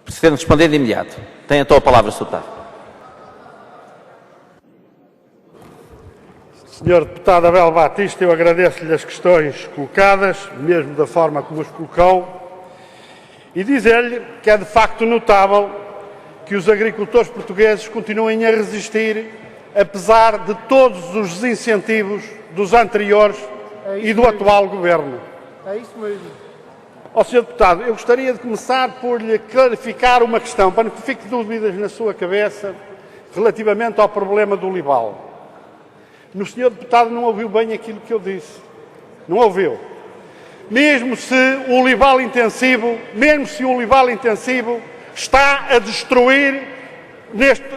Presidente, responder de imediato. Tem então a palavra, Sr. Deputado. Senhor Deputado Abel Batista, eu agradeço-lhe as questões colocadas, mesmo da forma como as colocou, e dizer-lhe que é de facto notável que os agricultores portugueses continuem a resistir, apesar de todos os desincentivos dos anteriores e do atual Governo. É isso mesmo. Ó Sr. Deputado, eu gostaria de começar por lhe clarificar uma questão, para que fique dúvidas na sua cabeça, relativamente ao problema do olival. O Sr. Deputado não ouviu bem aquilo que eu disse. Não ouviu. Mesmo se o olival intensivo está a destruir,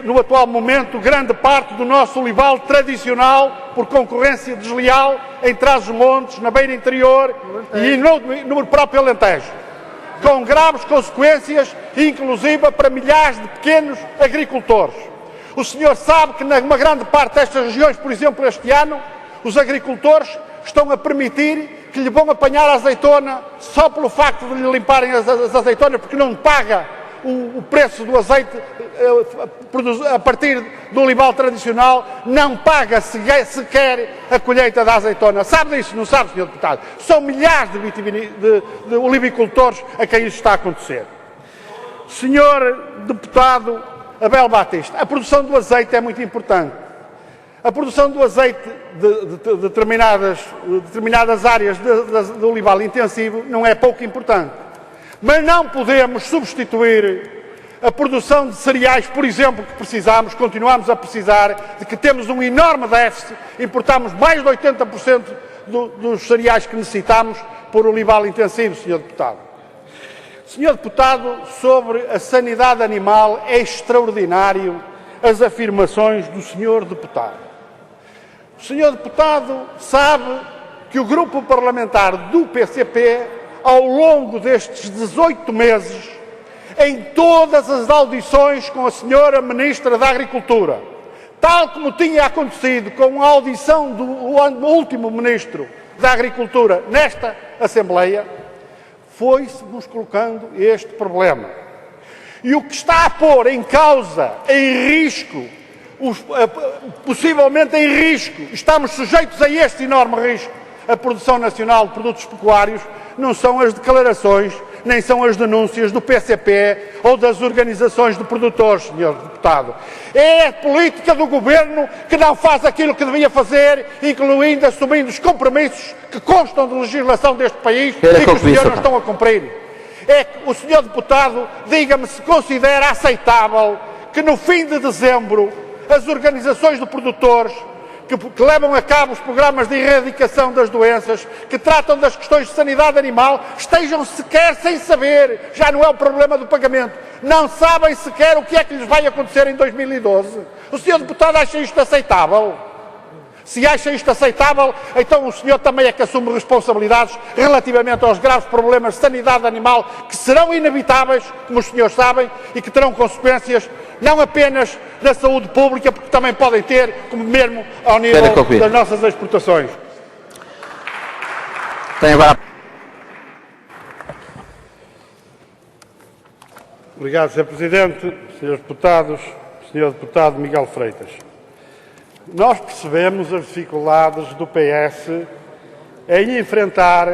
no atual momento, grande parte do nosso olival tradicional, por concorrência desleal, em Trás-os-Montes, na beira interior e no próprio Alentejo, com graves consequências, inclusive para milhares de pequenos agricultores. O senhor sabe que numa grande parte destas regiões, por exemplo, este ano, os agricultores estão a permitir que lhe vão apanhar a azeitona só pelo facto de lhe limparem as azeitonas, porque não paga o preço do azeite a partir do olival tradicional, não paga sequer a colheita da azeitona. Sabe disso? Não sabe, Sr. Deputado? São milhares de olivicultores a quem isso está a acontecer. Sr. Deputado Abel Batista, a produção do azeite é muito importante. A produção do azeite de determinadas áreas de olival intensivo não é pouco importante. Mas não podemos substituir a produção de cereais, por exemplo, que precisamos, continuamos a precisar, de que temos um enorme déficit, importamos mais de 80% dos cereais que necessitamos por olival intensivo, Sr. Deputado. Sr. Deputado, sobre a sanidade animal, é extraordinário as afirmações do Sr. Deputado. O Sr. Deputado sabe que o grupo parlamentar do PCP, ao longo destes 18 meses, em todas as audições com a Sra. Ministra da Agricultura, tal como tinha acontecido com a audição do último Ministro da Agricultura nesta Assembleia, foi-se-nos colocando este problema. E o que está a pôr em causa, em risco, possivelmente em risco, estamos sujeitos a este enorme risco, a produção nacional de produtos pecuários, não são as declarações, nem são as denúncias do PCP ou das organizações de produtores, Sr. Deputado. É a política do Governo que não faz aquilo que devia fazer, incluindo assumindo os compromissos que constam de legislação deste país e que os senhores não estão a cumprir. É que o Sr. Deputado, diga-me se considera aceitável que no fim de dezembro as organizações de produtores que levam a cabo os programas de erradicação das doenças, que tratam das questões de sanidade animal, estejam sequer sem saber, já não é o problema do pagamento, não sabem sequer o que é que lhes vai acontecer em 2012. O Sr. Deputado acha isto aceitável? Se acha isto aceitável, então o senhor também é que assume responsabilidades relativamente aos graves problemas de sanidade animal que serão inevitáveis, como os senhores sabem, e que terão consequências não apenas na saúde pública, porque também podem ter, como mesmo ao nível das nossas exportações. Tem agora. Obrigado, Sr. Presidente, Srs. Deputados, Sr. Deputado Miguel Freitas. Nós percebemos as dificuldades do PS em enfrentar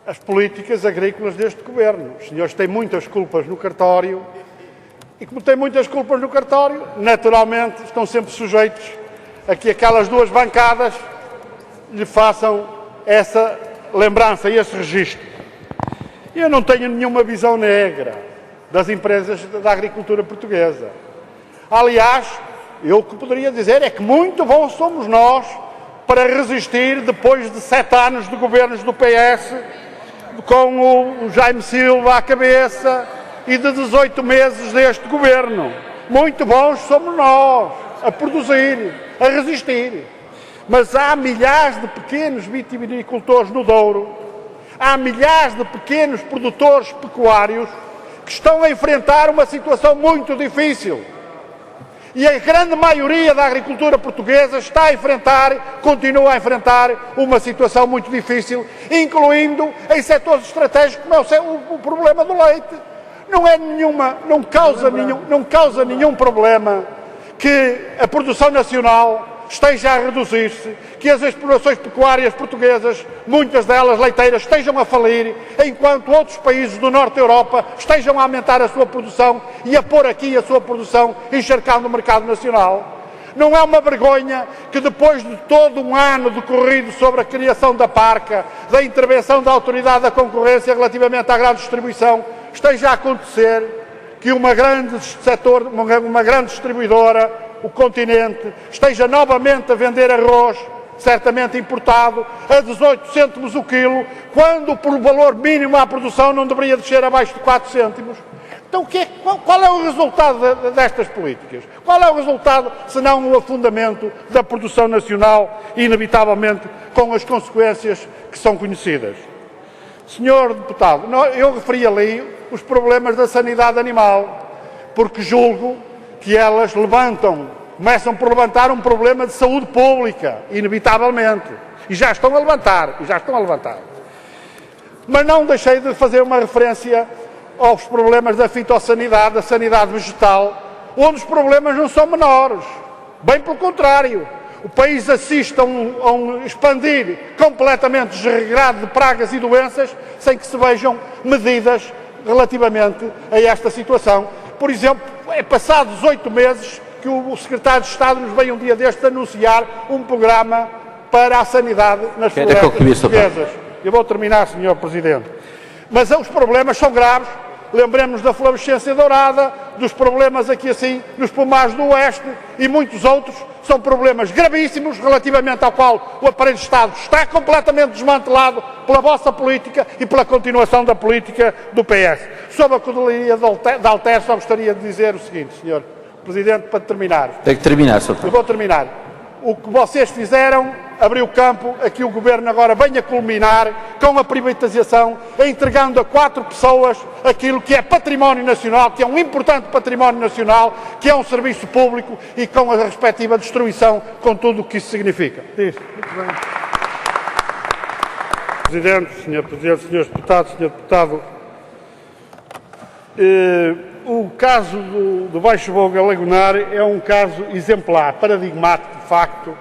as políticas agrícolas deste Governo. Os senhores têm muitas culpas no cartório e, como têm muitas culpas no cartório, naturalmente estão sempre sujeitos a que aquelas duas bancadas lhe façam essa lembrança e esse registro. Eu não tenho nenhuma visão negra das empresas da agricultura portuguesa. Aliás, eu o que poderia dizer é que muito bons somos nós para resistir depois de 7 anos de governos do PS, com o Jaime Silva à cabeça e de 18 meses deste governo. Muito bons somos nós a produzir, a resistir. Mas há milhares de pequenos vitivinicultores no Douro, há milhares de pequenos produtores pecuários que estão a enfrentar uma situação muito difícil. E a grande maioria da agricultura portuguesa está a enfrentar, continua a enfrentar uma situação muito difícil, incluindo em setores estratégicos como é o problema do leite. não causa nenhum problema que a produção nacional esteja a reduzir-se, que as explorações pecuárias portuguesas, muitas delas leiteiras, estejam a falir, enquanto outros países do norte da Europa estejam a aumentar a sua produção e a pôr aqui a sua produção encharcando o mercado nacional. Não é uma vergonha que depois de todo um ano decorrido sobre a criação da PARCA, da intervenção da Autoridade da Concorrência relativamente à grande distribuição, esteja a acontecer que uma grande distribuidora, o Continente, esteja novamente a vender arroz, certamente importado, a 18 cêntimos o quilo, quando por valor mínimo à produção não deveria descer abaixo de 4 cêntimos. Então qual é o resultado destas políticas? Qual é o resultado, senão o afundamento da produção nacional, inevitavelmente com as consequências que são conhecidas? Senhor deputado, eu referi ali os problemas da sanidade animal, porque julgo que elas começam por levantar um problema de saúde pública, inevitavelmente. E já estão a levantar. Mas não deixei de fazer uma referência aos problemas da fitossanidade, da sanidade vegetal, onde os problemas não são menores. Bem pelo contrário. O país assiste a um expandir completamente desregrado de pragas e doenças sem que se vejam medidas relativamente a esta situação. Por exemplo, é passados 8 meses que o secretário de Estado nos veio um dia destes anunciar um programa para a sanidade nas florestas portuguesas. Eu vou terminar, Sr. Presidente. Mas os problemas são graves. Lembremos da flavescência dourada, dos problemas aqui assim nos pomares do Oeste e muitos outros. São problemas gravíssimos relativamente ao qual o aparelho de Estado está completamente desmantelado pela vossa política e pela continuação da política do PS. Sob a codelaria de Alter, só gostaria de dizer o seguinte, Sr. Presidente, para terminar. Tem que terminar, Sr. Eu vou terminar. O que vocês fizeram abriu campo a que o Governo agora venha culminar com a privatização, entregando a 4 pessoas aquilo que é património nacional, que é um importante património nacional, que é um serviço público e com a respectiva destruição, com tudo o que isso significa. Muito bem. Presidente, Sr. Deputado, o caso do Baixo Voga Lagonar é um caso exemplar, paradigmático, de facto,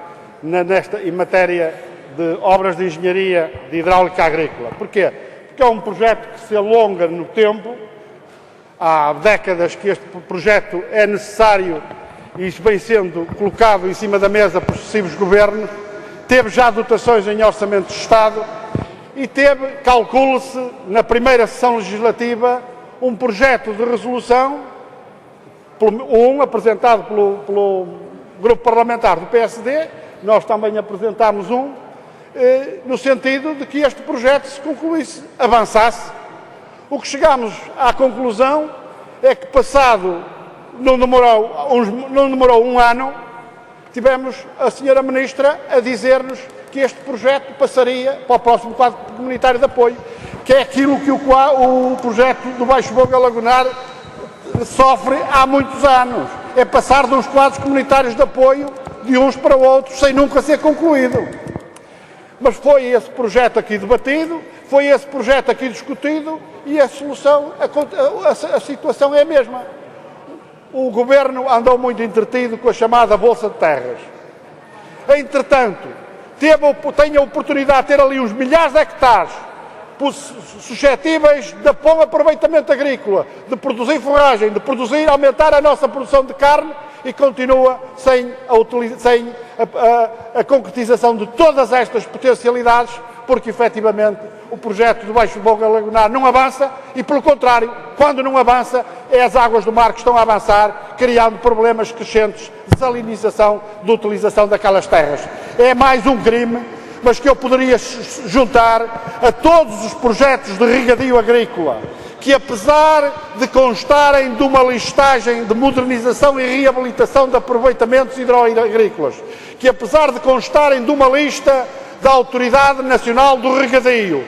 em matéria de obras de engenharia de hidráulica agrícola. Porquê? Porque é um projeto que se alonga no tempo. Há décadas que este projeto é necessário e isso vem sendo colocado em cima da mesa por sucessivos governos. Teve já dotações em orçamento de Estado e teve, calcula-se, na primeira sessão legislativa, um projeto de resolução, apresentado pelo grupo parlamentar do PSD, nós também apresentámos no sentido de que este projeto se concluísse, avançasse. O que chegámos à conclusão é que não demorou um ano, tivemos a senhora Ministra a dizer-nos que este projeto passaria para o próximo quadro comunitário de apoio, que é aquilo que o projeto do Baixo Voga Lagonar sofre há muitos anos. É passar de uns quadros comunitários de apoio de uns para outros, sem nunca ser concluído. Mas foi esse projeto aqui debatido, foi esse projeto aqui discutido e a solução, a situação é a mesma. O Governo andou muito entretido com a chamada Bolsa de Terras. Entretanto, tem a oportunidade de ter ali uns milhares de hectares suscetíveis de bom aproveitamento agrícola, de produzir forragem, de aumentar a nossa produção de carne e continua sem a concretização de todas estas potencialidades, porque efetivamente o projeto do Baixo Voga Lagonar não avança e, pelo contrário, quando não avança, é as águas do mar que estão a avançar, criando problemas crescentes de salinização, de utilização daquelas terras. É mais um crime, mas que eu poderia juntar a todos os projetos de regadio agrícola, que apesar de constarem de uma listagem de modernização e reabilitação de aproveitamentos hidroagrícolas, que apesar de constarem de uma lista da Autoridade Nacional do Regadio,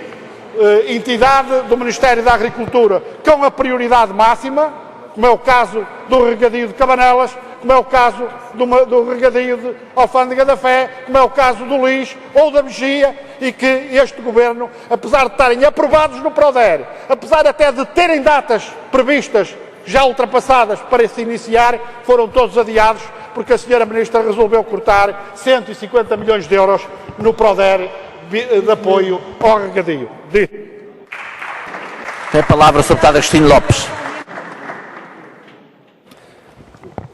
entidade do Ministério da Agricultura, com a prioridade máxima, como é o caso do regadio de Cabanelas, como é o caso do regadio de Alfândega da Fé, como é o caso do Lis ou da Mexia, e que este Governo, apesar de estarem aprovados no PRODER, apesar até de terem datas previstas já ultrapassadas para se iniciar, foram todos adiados, porque a Sra. Ministra resolveu cortar 150 milhões de euros no PRODER de apoio ao regadio. Tem a palavra o Sr. Deputado Agostinho Lopes.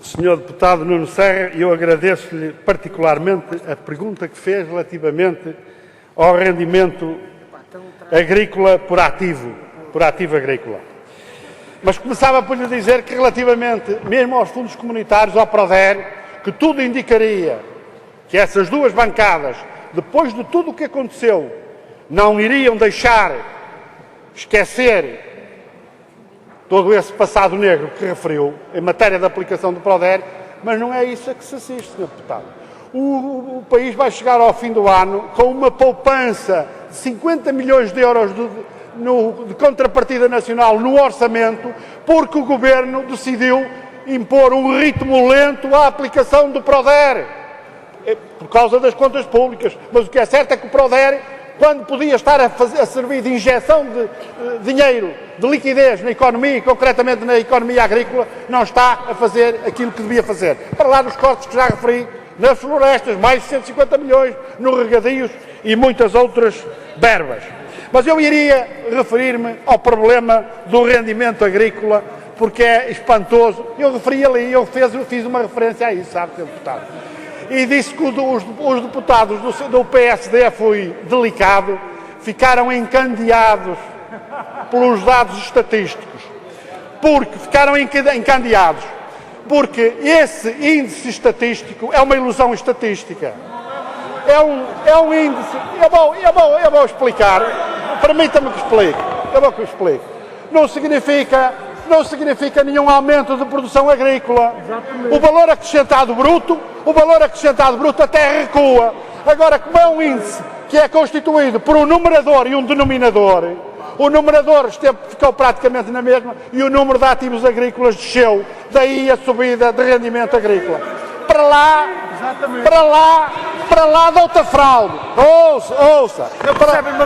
Senhor Deputado Nuno Serra, eu agradeço-lhe particularmente a pergunta que fez relativamente ao rendimento agrícola por ativo agrícola. Mas começava por lhe dizer que relativamente mesmo aos fundos comunitários, ao PRODER, que tudo indicaria que essas duas bancadas, depois de tudo o que aconteceu, não iriam deixar esquecer todo esse passado negro que referiu em matéria de aplicação do PRODER, mas não é isso a que se assiste, Sr. Deputado. O país vai chegar ao fim do ano com uma poupança de 50 milhões de euros de contrapartida nacional no orçamento, porque o Governo decidiu impor um ritmo lento à aplicação do PRODER, por causa das contas públicas. Mas o que é certo é que o PRODER, quando podia estar a servir de injeção de dinheiro, de liquidez na economia, e concretamente na economia agrícola, não está a fazer aquilo que devia fazer. Para lá dos cortes que já referi, nas florestas, mais de 150 milhões, nos regadios e muitas outras verbas. Mas eu iria referir-me ao problema do rendimento agrícola, porque é espantoso. Eu referi ali, eu fiz uma referência a isso, sabe, Sr. Deputado. E disse que os deputados do PSD, foi delicado, ficaram encandeados pelos dados estatísticos. Porque esse índice estatístico é uma ilusão estatística. É um índice. Eu vou explicar. Permita-me que explique. Não significa nenhum aumento de produção agrícola. O valor acrescentado bruto até recua. Agora, como é um índice que é constituído por um numerador e um denominador, o numerador ficou praticamente na mesma e o número de ativos agrícolas desceu. Daí a subida de rendimento agrícola. Para lá de outra fraude. Ouça.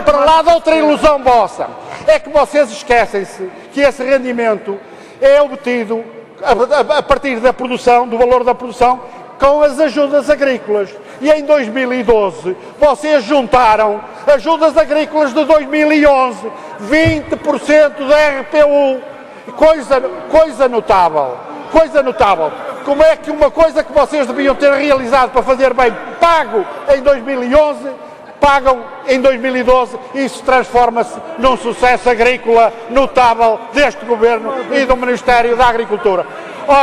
Para lá de outra ilusão vossa. É que vocês esquecem-se que esse rendimento é obtido a partir da produção, do valor da produção, com as ajudas agrícolas. E em 2012, vocês juntaram ajudas agrícolas de 2011, 20% da RPU. Coisa notável. Como é que uma coisa que vocês deviam ter realizado para fazer bem, pago em 2011, pagam em 2012, isso transforma-se num sucesso agrícola notável deste Governo e do Ministério da Agricultura.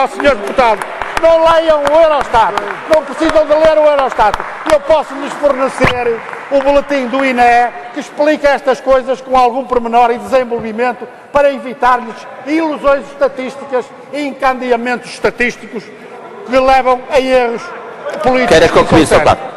Sr. Deputado, não leiam o Eurostat, não precisam de ler o Eurostat. Eu posso-lhes fornecer o boletim do INE que explica estas coisas com algum pormenor e desenvolvimento para evitar-lhes ilusões estatísticas e encandeamentos estatísticos que levam a erros políticos. Quero concluir, Sr. Deputado.